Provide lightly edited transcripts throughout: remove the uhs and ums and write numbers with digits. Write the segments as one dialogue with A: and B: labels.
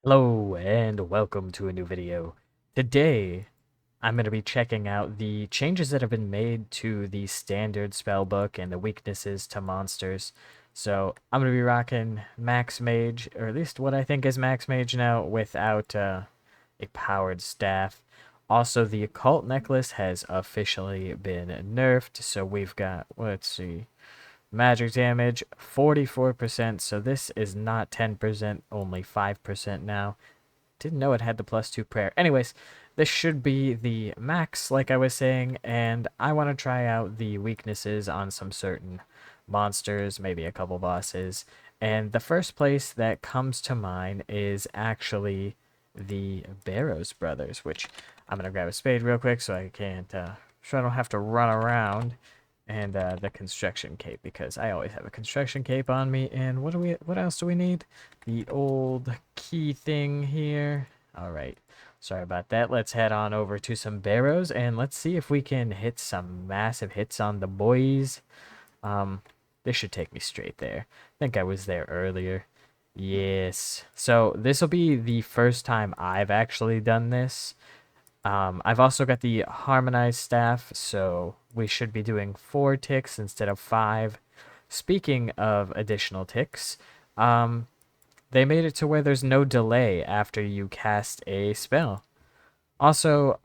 A: Hello and welcome to a new video. Today, I'm going to be checking out the changes that have been made to the standard spellbook and the weaknesses to monsters. So I'm going to be rocking Max Mage, or at least what I think is Max Mage now, without a powered staff. Also, the Occult Necklace has officially been nerfed, so we've got, let's see, magic damage 44%, so this is not 10%, only 5% now. Didn't know it had the +2 prayer. Anyways, this should be the max, like I was saying, and I want to try out the weaknesses on some certain monsters, maybe a couple bosses. And the first place that comes to mind is actually the Barrows brothers, which I'm gonna grab a spade real quick so I can't, so I don't have to run around, and the construction cape because I always have a construction cape on me. And what else do we need? The old key thing here. All right. Sorry about that. Let's head on over to some barrows and let's see if we can hit some massive hits on the boys. Um, this should take me straight there. I think I was there earlier. Yes. So this will be the first time I've actually done this. I've also got the harmonized staff, so we should be doing 4 ticks instead of 5. Speaking of additional ticks, they made it to where there's no delay after you cast a spell. Also,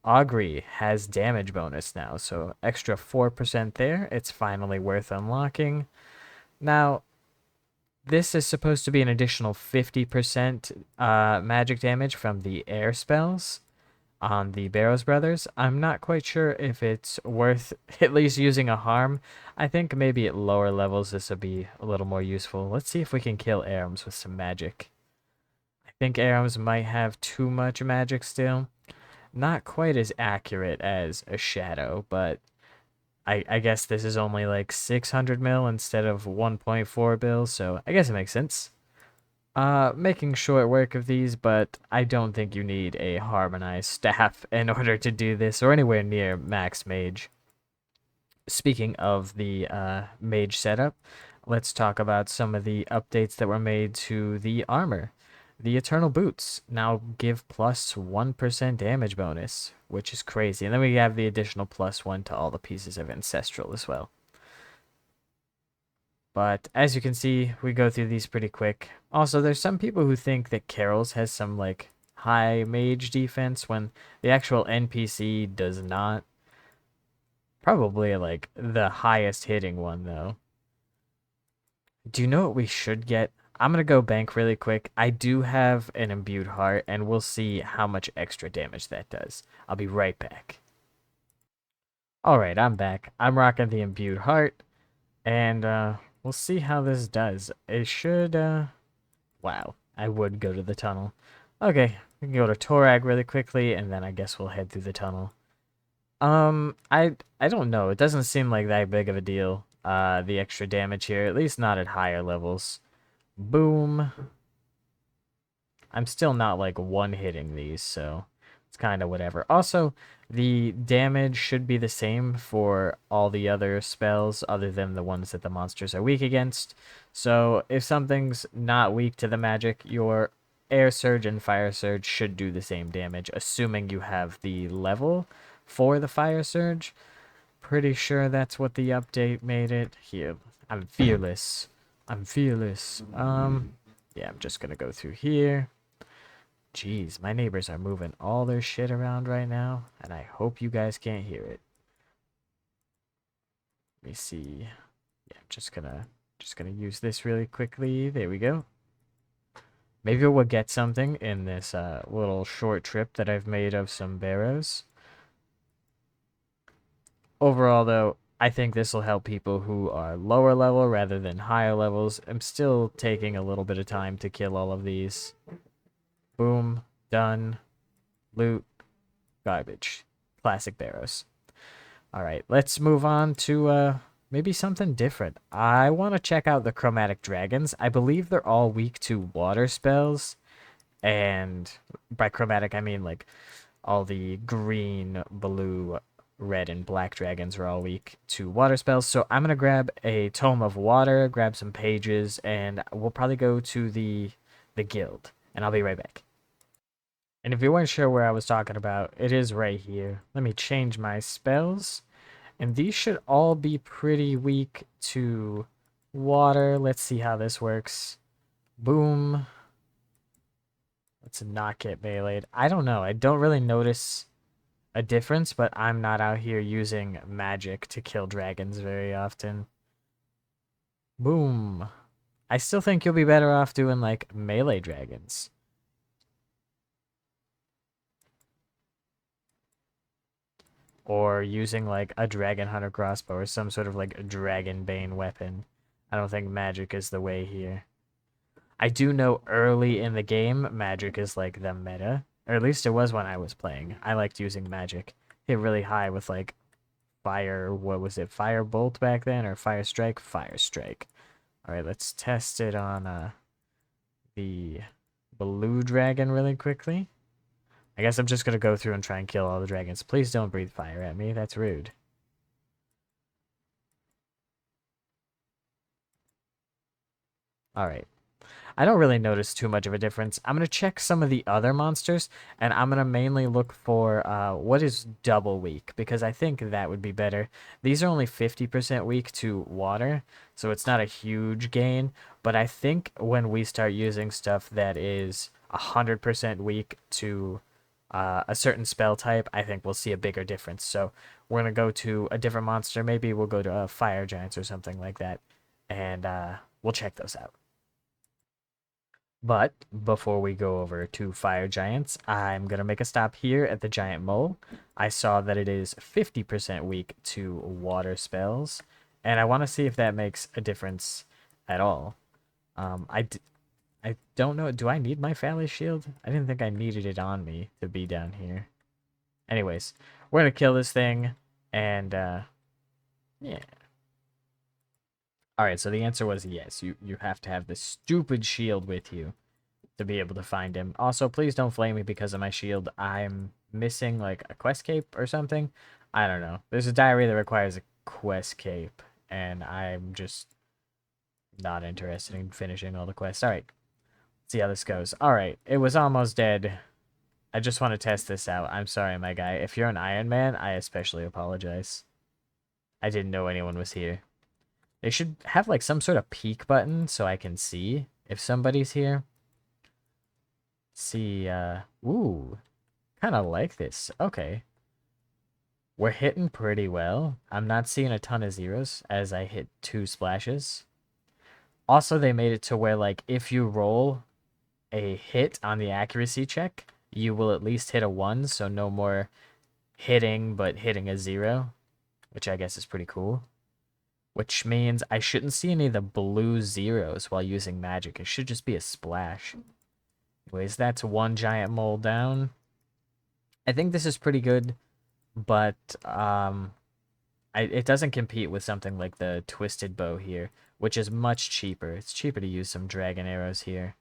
A: Augury has damage bonus now, so extra 4% there. It's finally worth unlocking. Now, this is supposed to be an additional 50% magic damage from the air spells on the Barrows brothers. I'm not quite sure if it's worth at least using a harm. I think maybe at lower levels this would be a little more useful. Let's see if we can kill Arams with some magic. I think Arams might have too much magic still. Not quite as accurate as a Shadow, but I guess this is only like 600 mil instead of 1.4 bill, so I guess it makes sense. Making short work of these, but I don't think you need a harmonized staff in order to do this, or anywhere near max mage. Speaking of the mage setup, let's talk about some of the updates that were made to the armor. The Eternal Boots now give +1% damage bonus, which is crazy. And then we have the additional +1 to all the pieces of Ancestral as well. But as you can see, we go through these pretty quick. Also, there's some people who think that Carol's has some like high mage defense when the actual NPC does not. Probably like the highest hitting one though. Do you know what we should get? I'm gonna go bank really quick. I do have an imbued heart, and we'll see how much extra damage that does. I'll be right back. Alright, I'm back. I'm rocking the imbued heart. And we'll see how this does. It should wow, I would go to the tunnel. Okay, we can go to Torag really quickly and then I guess we'll head through the tunnel. I don't know. It doesn't seem like that big of a deal. The extra damage here, at least not at higher levels. Boom. I'm still not like one hitting these, so it's kind of whatever. Also, the damage should be the same for all the other spells other than the ones that the monsters are weak against. So if something's not weak to the magic, your Air Surge and Fire Surge should do the same damage, assuming you have the level for the Fire Surge. Pretty sure that's what the update made it. Here, I'm fearless. I'm fearless. Yeah, I'm just gonna go through here. Jeez, my neighbors are moving all their shit around right now, and I hope you guys can't hear it. Let me see. Yeah, I'm just gonna use this really quickly. There we go. Maybe we'll get something in this little short trip that I've made of some barrows. Overall, though, I think this will help people who are lower level rather than higher levels. I'm still taking a little bit of time to kill all of these. Boom, done. Loot, garbage. Classic barrows. All right, let's move on to maybe something different. I want to check out the chromatic dragons. I believe they're all weak to water spells. And by chromatic, I mean like all the green, blue, red, and black dragons are all weak to water spells. So I'm going to grab a Tome of Water, grab some pages, and we'll probably go to the guild. and I'll be right back. And if you weren't sure where I was talking about, it is right here. Let me change my spells. And these should all be pretty weak to water. Let's see how this works. Boom. Let's not get meleeed. I don't know. I don't really notice a difference, but I'm not out here using magic to kill dragons very often. Boom. I still think you'll be better off doing like melee dragons. Or using like a dragon hunter crossbow or some sort of like dragon bane weapon. I don't think magic is the way here. I do know early in the game, magic is like the meta. Or at least it was when I was playing. I liked using magic. Hit really high with like fire, what was it? Fire bolt back then or fire strike? Fire strike. Alright, let's test it on the blue dragon really quickly. I guess I'm just gonna go through and try and kill all the dragons. Please don't breathe fire at me, that's rude. Alright. I don't really notice too much of a difference. I'm going to check some of the other monsters, and I'm going to mainly look for what is double weak, because I think that would be better. These are only 50% weak to water, so it's not a huge gain, but I think when we start using stuff that is 100% weak to a certain spell type, I think we'll see a bigger difference. So we're going to go to a different monster. Maybe we'll go to Fire Giants or something like that, and we'll check those out. But before we go over to Fire Giants, I'm going to make a stop here at the Giant Mole. I saw that it is 50% weak to water spells, and I want to see if that makes a difference at all. I don't know. Do I need my Phallis Shield? I didn't think I needed it on me to be down here. Anyways, we're going to kill this thing, and yeah. Alright, so the answer was yes. You have to have this stupid shield with you to be able to find him. Also, please don't flame me because of my shield. I'm missing, like, a quest cape or something. I don't know. There's a diary that requires a quest cape, and I'm just not interested in finishing all the quests. Alright, let's see how this goes. Alright, it was almost dead. I just want to test this out. I'm sorry, my guy. If you're an Iron Man, I especially apologize. I didn't know anyone was here. They should have like some sort of peek button so I can see if somebody's here. See, ooh, kind of like this. Okay. We're hitting pretty well. I'm not seeing a ton of zeros as I hit 2 splashes. Also, they made it to where like if you roll a hit on the accuracy check, you will at least hit a 1, so no more hitting but hitting a 0, which I guess is pretty cool. Which means I shouldn't see any of the blue zeros while using magic. It should just be a splash. Anyways, that's one giant mole down. I think this is pretty good, but it doesn't compete with something like the Twisted Bow here, which is much cheaper. It's cheaper to use some dragon arrows here.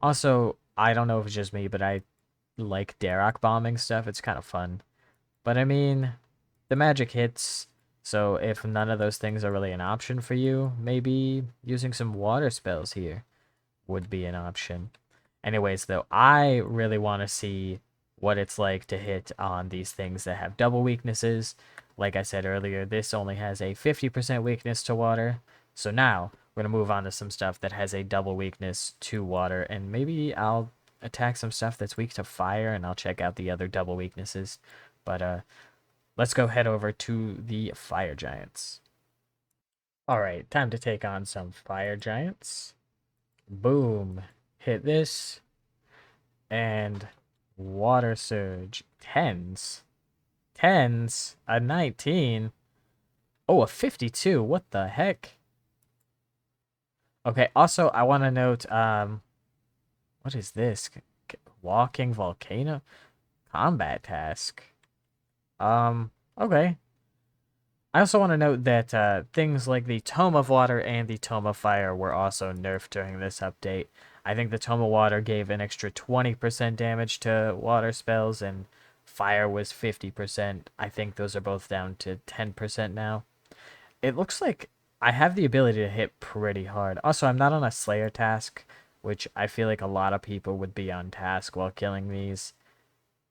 A: Also, I don't know if it's just me, but I like Darok bombing stuff. It's kind of fun. But I mean, the magic hits. So if none of those things are really an option for you, maybe using some water spells here would be an option. Anyways, though, I really want to see what it's like to hit on these things that have double weaknesses. Like I said earlier, this only has a 50% weakness to water. So now we're going to move on to some stuff that has a double weakness to water. And maybe I'll attack some stuff that's weak to fire, and I'll check out the other double weaknesses. But let's go head over to the Fire Giants. Alright, time to take on some Fire Giants. Boom. Hit this. And Water Surge. 10s. 10s? A 19? Oh, a 52. What the heck? Okay, also, I want to note, what is this? Walking Volcano? Combat task. Okay. I also want to note that things like the Tome of Water and the Tome of Fire were also nerfed during this update. I think the Tome of Water gave an extra 20% damage to water spells, and Fire was 50%. I think those are both down to 10% now. It looks like I have the ability to hit pretty hard. Also, I'm not on a Slayer task, which I feel like a lot of people would be on task while killing these.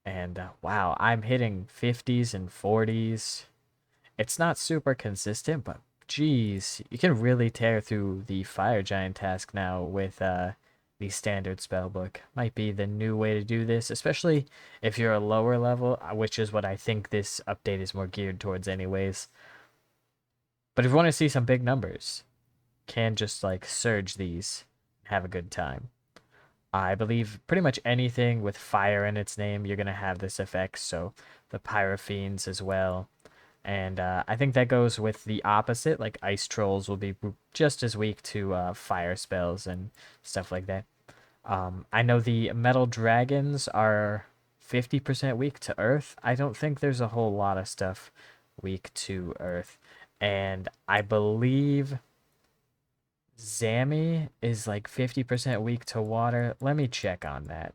A: And wow, I'm hitting 50s and 40s. It's not super consistent, but geez, you can really tear through the Fire Giant task now with the standard spellbook. Might be the new way to do this, especially if you're a lower level, which is what I think this update is more geared towards anyways. But if you want to see some big numbers, can just like surge these, have a good time. I believe pretty much anything with fire in its name, you're going to have this effect, so the Pyrofiends as well. And I think that goes with the opposite, like Ice Trolls will be just as weak to fire spells and stuff like that. I know the Metal Dragons are 50% weak to Earth. I don't think there's a whole lot of stuff weak to Earth. And I believe Zammy is like 50% weak to water. Let me check on that.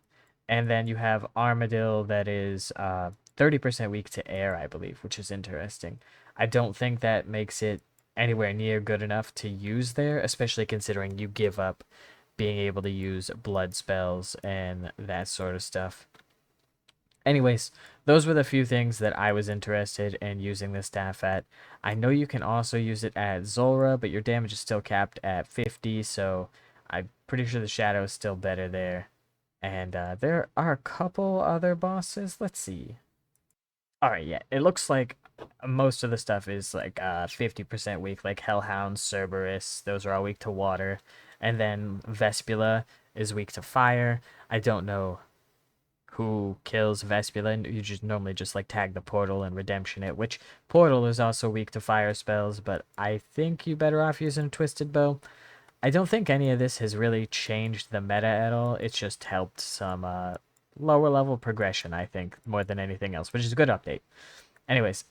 A: And then you have Armadil that is 30% weak to air, I believe, which is interesting. I don't think that makes it anywhere near good enough to use there, especially considering you give up being able to use blood spells and that sort of stuff. Anyways, those were the few things that I was interested in using this staff at. I know you can also use it at Zulrah, but your damage is still capped at 50, so I'm pretty sure the Shadow is still better there. And there are a couple other bosses. Let's see. Alright, yeah, it looks like most of the stuff is like 50% weak, like Hellhound, Cerberus, those are all weak to water. And then Vespula is weak to fire. I don't know who kills Vespula, and you just normally just like tag the Portal and Redemption it, which Portal is also weak to fire spells, but I think you better off using Twisted Bow. I don't think any of this has really changed the meta at all. It's just helped some lower level progression, I think, more than anything else, which is a good update. Anyways,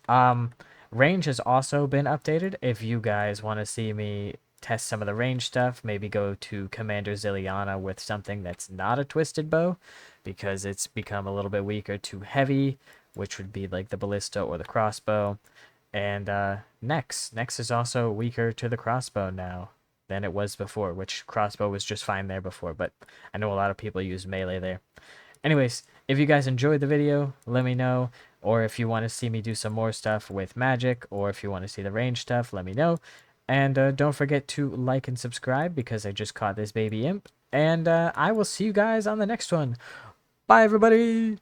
A: range has also been updated. If you guys want to see me test some of the range stuff, maybe go to Commander Ziliana with something that's not a Twisted Bow, because it's become a little bit weaker to heavy, which would be like the Ballista or the crossbow. And Nex is also weaker to the crossbow now than it was before, which crossbow was just fine there before, but I know a lot of people use melee there. Anyways, if you guys enjoyed the video, let me know. Or if you want to see me do some more stuff with magic, or if you want to see the range stuff, let me know. And don't forget to like and subscribe, because I just caught this baby imp. And I will see you guys on the next one. Bye, everybody!